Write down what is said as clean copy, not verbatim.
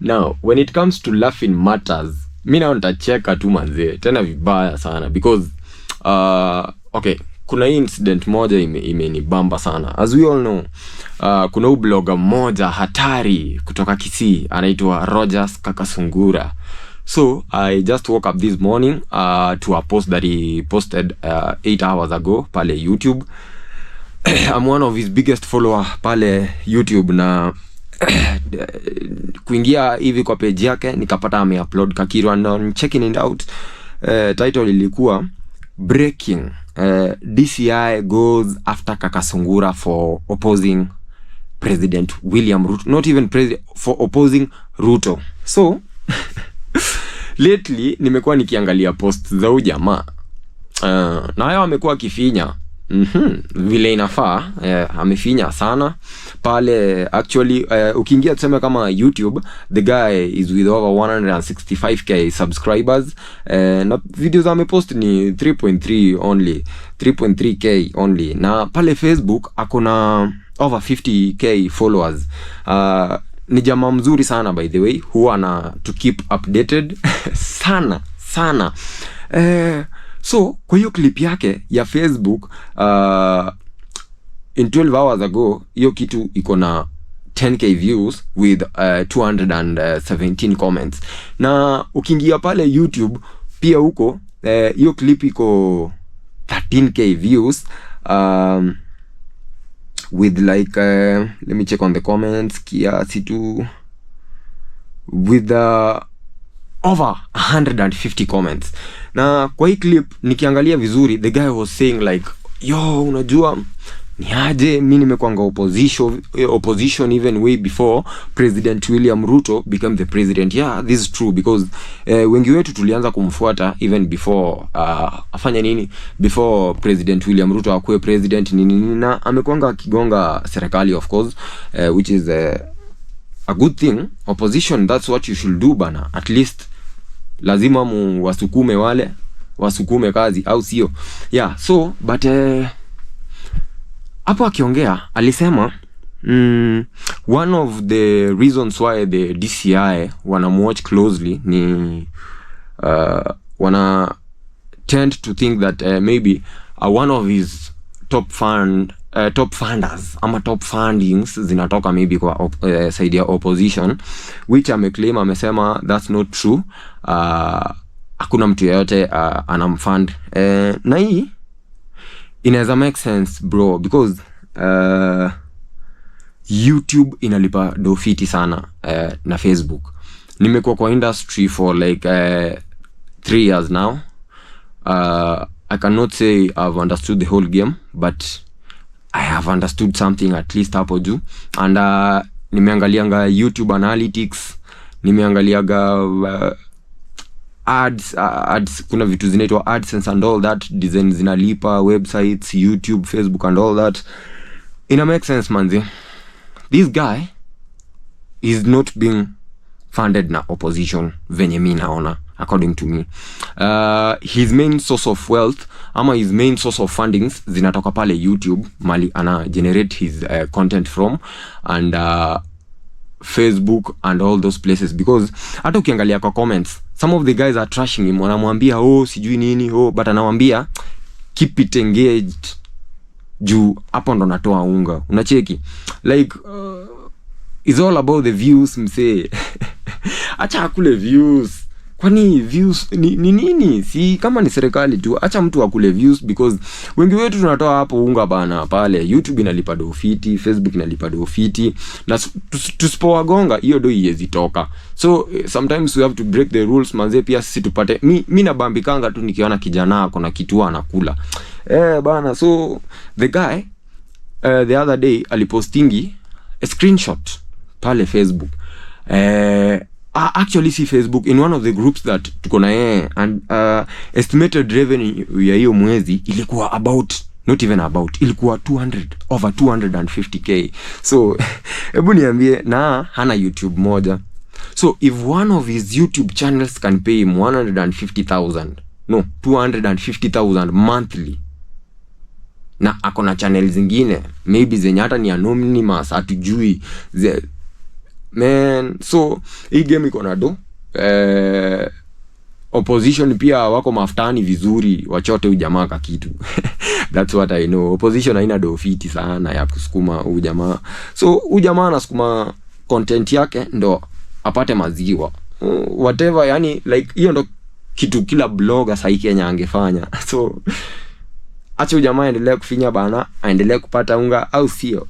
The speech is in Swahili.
Now when it comes to laughing matters, mimi naona nitacheka tu manze, tena vibaya sana because okay, kuna incident moja imenibamba sana. As we all know, kuna blogger mmoja hatari kutoka Kisii anaitwa Rogers Kakasungura. So I just woke up this morning to a post that he posted 8 hours ago pale YouTube. I'm one of his biggest follower pale YouTube, na kuingia hivi kwa page yake nikapata ameupload kakiru, and on checking it out, title ilikuwa breaking, DCI goes after Kakasungura for opposing President William Ruto, not even for opposing Ruto. So lately nimekuwa nikiangalia posts za huyu jamaa, na hayo amekuwa akifinya vile inafaa. Amefinya sana pale actually. Ukiingia tuseme kama YouTube, the guy is with over 165k subscribers, na videos amepost ni 3.3k only, na pale Facebook akona over 50k followers. Ni jamaa mzuri sana by the way, huwa na to keep updated sana. So kwa hiyo clip yake ya Facebook in 12 hours ago, hiyo kitu iko na 10k views with 217 comments. Na ukiingia pale YouTube pia huko, hiyo clip iko 13k views with like let me check on the comments, kiasi tu, with over 150 comments. Na kwa hii clip nikiangalia vizuri, the guy was saying like, yo, unajua ni aje mimi nimekuanga opposition even way before President William Ruto became the president. Yeah, this is true because wengi wetu tulianza kumfuata even before afanya nini, before President William Ruto akuwe president nini, na amekuanga akigonga serikali of course, which is a good thing. Opposition, that's what you should do bana. At least lazima wasukume kazi, au sio? Yeah, so but hapo akiongea alisema one of the reasons why the DCI watch closely ni wana tend to think that maybe one of his top funders ama top fundings zinatoka maybe kwa side ya opposition, which ameclaim, amesema that's not true. Hakuna mtu yeyote anamfund, na hii inaweza make sense bro, because YouTube inalipa dofiti sana na Facebook. Nimekuwa kwa industry for like 3 years now. I cannot say I've understood the whole game, but I have understood something at least hapo juu. And nimeangalianga YouTube analytics, nimeangaliaga ads, kuna vitu zinaitwa AdSense and all that, design zinalipa, websites, YouTube, Facebook and all that. Ina make sense manzi. This guy is not being funded na opposition venye mimi naona, according to me. His main source of wealth ama his main source of fundings zinatoka pale YouTube, mali ana generate his content from, and Facebook and all those places, because hata ukiangalia kwa comments some of the guys are trashing him, wanamwambia sijui nini, but anamwambia keep it engaged juu hapo ndo natoa unga, unacheki like it's all about the views msee. Acha akule views, kwani views ni nini? Si kama ni serikali tu, acha mtu akule views, because wengi wetu tunatoa hapo unga bana. Pale YouTube inalipa dofiti, Facebook inalipa dofiti, na tusipowagonga hiyo do iwezi toka. So sometimes we have to break the rules manze, pia sisi tupate. Mimi nabambikanga tu nikiona kijana ako na kitu anakula bana. So the guy the other day alipostingi a screenshot pale Facebook, actually see Facebook in one of the groups that tuko na yeye, and estimated revenue ya hiyo mwezi ilikuwa about, not even about, ilikuwa over 250k. So hebu niambie, na hana YouTube moja. So if one of his YouTube channels can pay him 250,000 monthly, na akona channel zingine maybe zenye hata ni anonymous, hatujui man. So hii game iko na do. Opposition pia wako mafutani vizuri, wachote ujamaa ka kitu. That's what I know. Opposition haina do fiti sana ya kusukuma ujamaa. So ujamaa anasukuma content yake ndo apate maziwa. Whatever, yani like hiyo ndo kitu kila blogger sasa Kenya angefanya. So acha ujamaa endelee kufinya bana, aendelee kupata unga au sio?